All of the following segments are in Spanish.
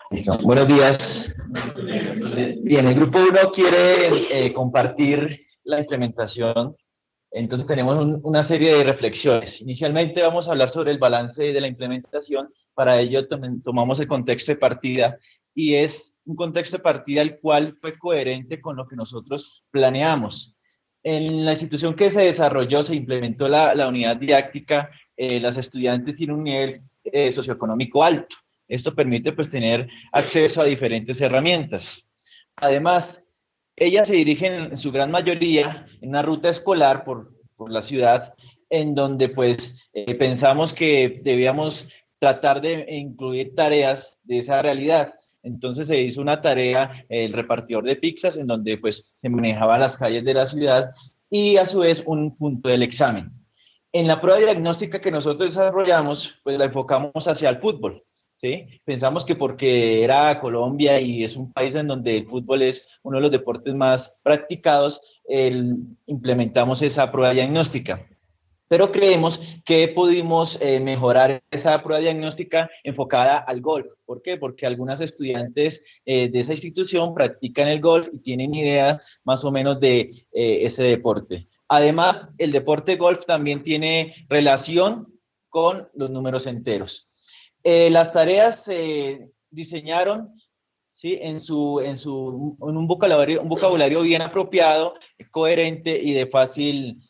Listo. Buenos días. Bien, el grupo 1 quiere compartir la implementación. Entonces tenemos una serie de reflexiones. Inicialmente vamos a hablar sobre el balance de la implementación. Para ello tomamos el contexto de partida y es un contexto de partida el cual fue coherente con lo que nosotros planeamos. En la institución que se desarrolló, se implementó la unidad didáctica. Las estudiantes tienen un nivel socioeconómico alto. Esto permite pues tener acceso a diferentes herramientas. Además, ellas se dirigen en su gran mayoría en una ruta escolar por la ciudad, en donde pues pensamos que debíamos tratar de incluir tareas de esa realidad. Entonces se hizo una tarea, el repartidor de pizzas, en donde pues se manejaba las calles de la ciudad y a su vez un punto del examen. En la prueba diagnóstica que nosotros desarrollamos, pues la enfocamos hacia el fútbol. ¿Sí? Pensamos que porque era Colombia y es un país en donde el fútbol es uno de los deportes más practicados, implementamos esa prueba diagnóstica. Pero creemos que pudimos mejorar esa prueba diagnóstica enfocada al golf. ¿Por qué? Porque algunas estudiantes de esa institución practican el golf y tienen idea más o menos de ese deporte. Además, el deporte golf también tiene relación con los números enteros. Las tareas se diseñaron, ¿sí? En un vocabulario bien apropiado, coherente y de fácil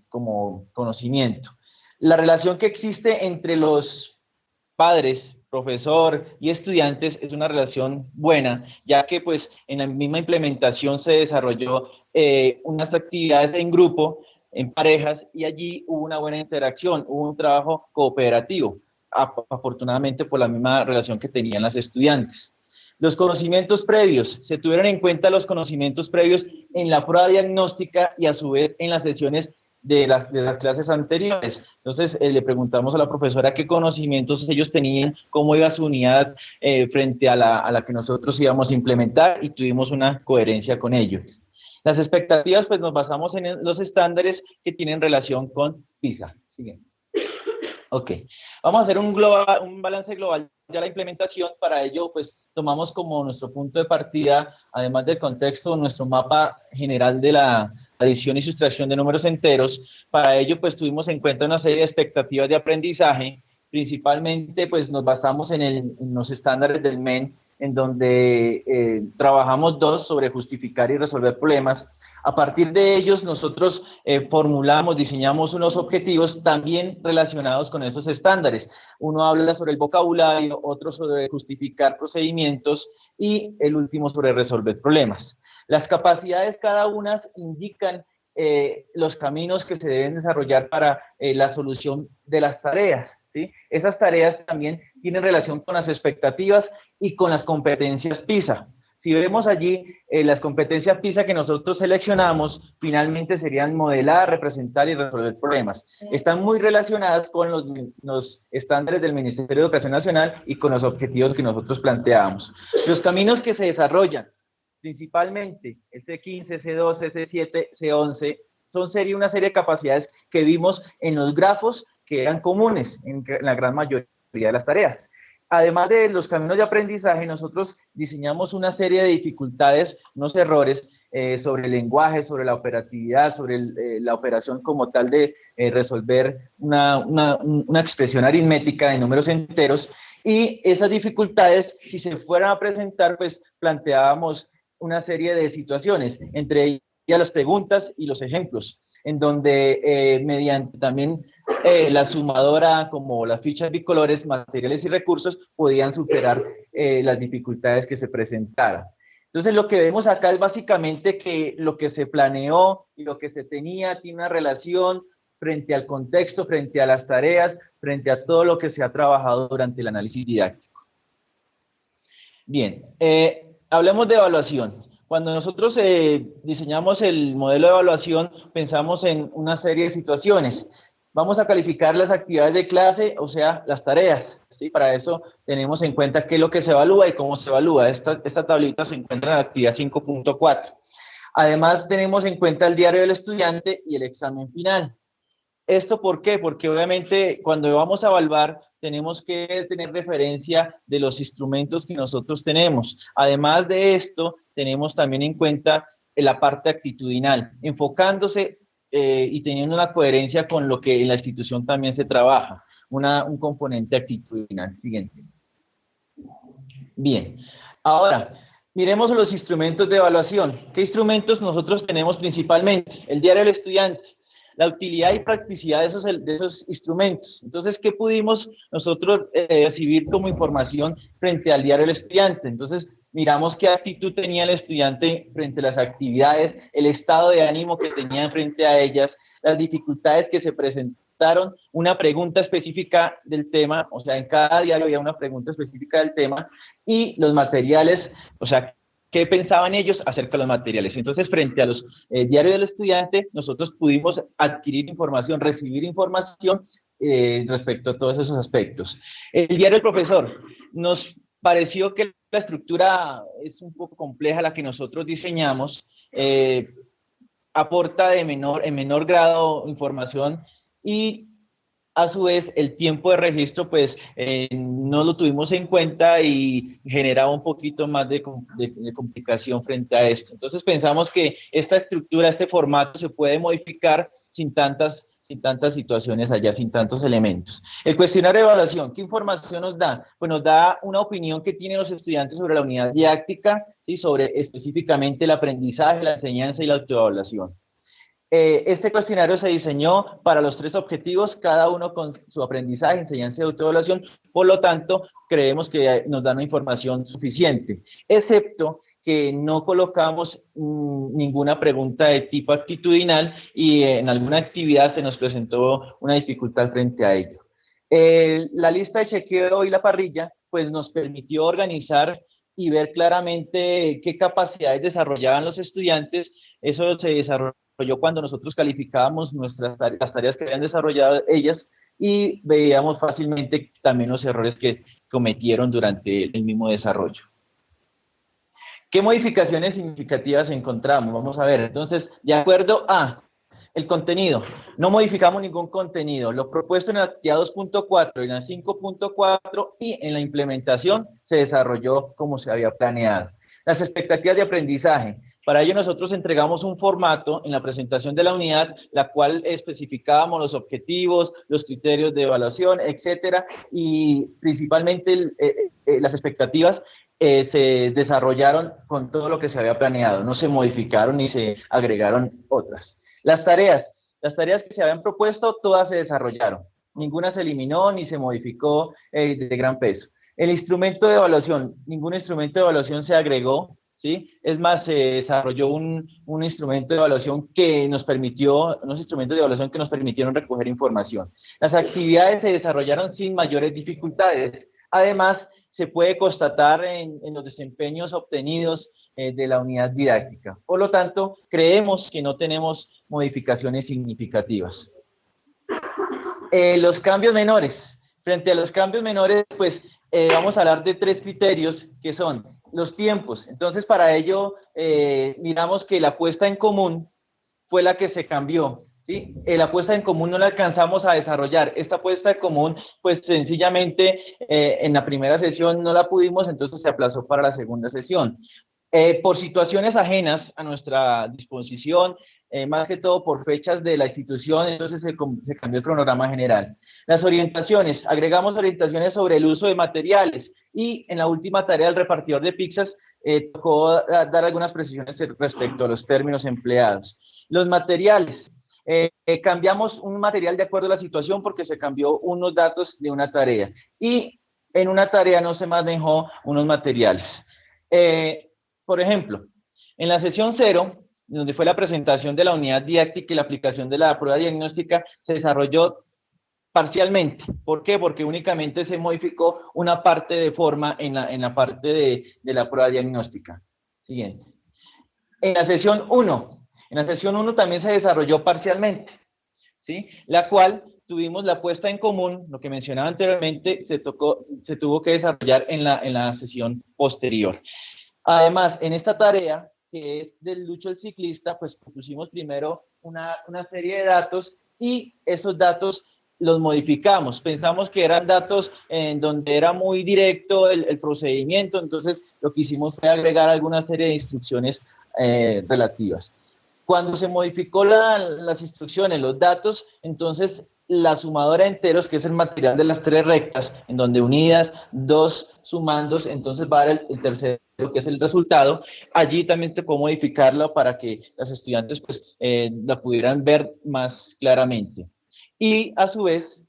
como conocimiento. La relación que existe entre los padres, profesor y estudiantes es una relación buena, ya que pues en la misma implementación se desarrolló unas actividades en grupo, en parejas, y allí hubo una buena interacción, hubo un trabajo cooperativo, afortunadamente por la misma relación que tenían las estudiantes. Los conocimientos previos, se tuvieron en cuenta los conocimientos previos en la prueba diagnóstica y a su vez en las sesiones de las clases anteriores. Entonces le preguntamos a la profesora qué conocimientos ellos tenían, cómo iba su unidad frente a la que nosotros íbamos a implementar, y tuvimos una coherencia con ellos. Las expectativas, pues nos basamos en los estándares que tienen relación con PISA. Siguiente. Ok, vamos a hacer un balance global de la implementación. Para ello, pues tomamos como nuestro punto de partida, además del contexto, nuestro mapa general de la adición y sustracción de números enteros. Para ello, pues tuvimos en cuenta una serie de expectativas de aprendizaje. Principalmente, pues nos basamos en los estándares del MEN, en donde trabajamos dos sobre justificar y resolver problemas. A partir de ellos, nosotros formulamos, diseñamos unos objetivos también relacionados con esos estándares. Uno habla sobre el vocabulario, otro sobre justificar procedimientos y el último sobre resolver problemas. Las capacidades cada una indican los caminos que se deben desarrollar para la solución de las tareas, ¿sí? Esas tareas también tienen relación con las expectativas y con las competencias PISA. Si vemos allí, las competencias PISA que nosotros seleccionamos, finalmente serían modelar, representar y resolver problemas. Están muy relacionadas con los estándares del Ministerio de Educación Nacional y con los objetivos que nosotros planteábamos. Los caminos que se desarrollan, principalmente el C15, C12, C7, C11, son una serie de capacidades que vimos en los grafos que eran comunes en la gran mayoría de las tareas. Además de los caminos de aprendizaje, nosotros diseñamos una serie de dificultades, unos errores sobre el lenguaje, sobre la operatividad, sobre la operación como tal de resolver una expresión aritmética de números enteros, y esas dificultades, si se fueran a presentar, pues planteábamos una serie de situaciones, entre ellas las preguntas y los ejemplos, en donde mediante también la sumadora, como las fichas bicolores, materiales y recursos, podían superar las dificultades que se presentaran. Entonces, lo que vemos acá es básicamente que lo que se planeó y lo que se tenía tiene una relación frente al contexto, frente a las tareas, frente a todo lo que se ha trabajado durante el análisis didáctico. Bien, hablemos de evaluación. Cuando nosotros diseñamos el modelo de evaluación, pensamos en una serie de situaciones. Vamos a calificar las actividades de clase, o sea, las tareas, ¿sí? Para eso tenemos en cuenta qué es lo que se evalúa y cómo se evalúa. Esta tablita se encuentra en la actividad 5.4. Además, tenemos en cuenta el diario del estudiante y el examen final. ¿Esto por qué? Porque obviamente cuando vamos a evaluar tenemos que tener referencia de los instrumentos que nosotros tenemos. Además de esto, tenemos también en cuenta la parte actitudinal, enfocándose y teniendo una coherencia con lo que en la institución también se trabaja, un componente actitudinal. Siguiente. Bien, ahora miremos los instrumentos de evaluación. ¿Qué instrumentos nosotros tenemos principalmente? El diario del estudiante, la utilidad y practicidad de esos instrumentos. Entonces, ¿qué pudimos nosotros recibir como información frente al diario del estudiante? Entonces, miramos qué actitud tenía el estudiante frente a las actividades, el estado de ánimo que tenía frente a ellas, las dificultades que se presentaron, una pregunta específica del tema, o sea, en cada diario había una pregunta específica del tema, y los materiales, o sea, qué pensaban ellos acerca de los materiales. Entonces, frente a los diarios del estudiante, nosotros pudimos adquirir información, recibir información respecto a todos esos aspectos. El diario del profesor nos pareció que la estructura es un poco compleja la que nosotros diseñamos, aporta en menor grado información y a su vez el tiempo de registro pues no lo tuvimos en cuenta y generaba un poquito más de complicación frente a esto. Entonces pensamos que esta estructura, este formato se puede modificar sin tantas situaciones allá, sin tantos elementos. El cuestionario de evaluación, ¿qué información nos da? Pues nos da una opinión que tienen los estudiantes sobre la unidad didáctica, ¿sí? Sobre específicamente el aprendizaje, la enseñanza y la autoevaluación. Este cuestionario se diseñó para los 3 objetivos, cada uno con su aprendizaje, enseñanza y autoevaluación, por lo tanto, creemos que nos dan una información suficiente, excepto que no colocamos ninguna pregunta de tipo actitudinal y en alguna actividad se nos presentó una dificultad frente a ello. La lista de chequeo y la parrilla, pues nos permitió organizar y ver claramente qué capacidades desarrollaban los estudiantes. Eso se desarrolló cuando nosotros calificábamos las tareas que habían desarrollado ellas y veíamos fácilmente también los errores que cometieron durante el mismo desarrollo. ¿Qué modificaciones significativas encontramos? Vamos a ver, entonces, de acuerdo a el contenido, no modificamos ningún contenido, lo propuesto en la actividad 2.4 y en la 5.4 y en la implementación se desarrolló como se había planeado. Las expectativas de aprendizaje, para ello nosotros entregamos un formato en la presentación de la unidad, la cual especificábamos los objetivos, los criterios de evaluación, etcétera, y principalmente las expectativas se desarrollaron con todo lo que se había planeado, no se modificaron ni se agregaron otras. Las tareas que se habían propuesto, todas se desarrollaron, ninguna se eliminó ni se modificó de gran peso. El instrumento de evaluación, ningún instrumento de evaluación se agregó, ¿sí? Es más, se desarrolló un instrumento de evaluación que nos permitió, unos instrumentos de evaluación que nos permitieron recoger información. Las actividades se desarrollaron sin mayores dificultades. Además, se puede constatar en los desempeños obtenidos de la unidad didáctica. Por lo tanto, creemos que no tenemos modificaciones significativas. Los cambios menores. Frente a los cambios menores, pues vamos a hablar de 3 criterios que son los tiempos. Entonces, para ello, miramos que la puesta en común fue la que se cambió. ¿Sí? La puesta en común no la alcanzamos a desarrollar. Esta puesta en común, pues sencillamente en la primera sesión no la pudimos, entonces se aplazó para la segunda sesión. Por situaciones ajenas a nuestra disposición, más que todo por fechas de la institución, entonces se cambió el cronograma general. Las orientaciones, agregamos orientaciones sobre el uso de materiales y en la última tarea del repartidor de pizzas tocó dar algunas precisiones respecto a los términos empleados. Los materiales, cambiamos un material de acuerdo a la situación porque se cambió unos datos de una tarea y en una tarea no se manejó unos materiales. Por ejemplo, en la sesión 0, donde fue la presentación de la unidad didáctica y la aplicación de la prueba diagnóstica, se desarrolló parcialmente. ¿Por qué? Porque únicamente se modificó una parte de forma en la parte de la prueba diagnóstica. Siguiente. En la sesión 1, también se desarrolló parcialmente, ¿sí? La cual tuvimos la puesta en común, lo que mencionaba anteriormente, se tuvo que desarrollar en la sesión posterior. Además, en esta tarea, que es del Lucho el ciclista, pues pusimos primero una serie de datos y esos datos los modificamos. Pensamos que eran datos en donde era muy directo el procedimiento, entonces lo que hicimos fue agregar alguna serie de instrucciones relativas. Cuando se modificó las instrucciones, los datos, entonces la sumadora de enteros, que es el material de las tres rectas, en donde unidas, dos sumandos, entonces va a dar el tercero, que es el resultado. Allí también te puedo modificarlo para que las estudiantes pues, la pudieran ver más claramente. Y a su vez,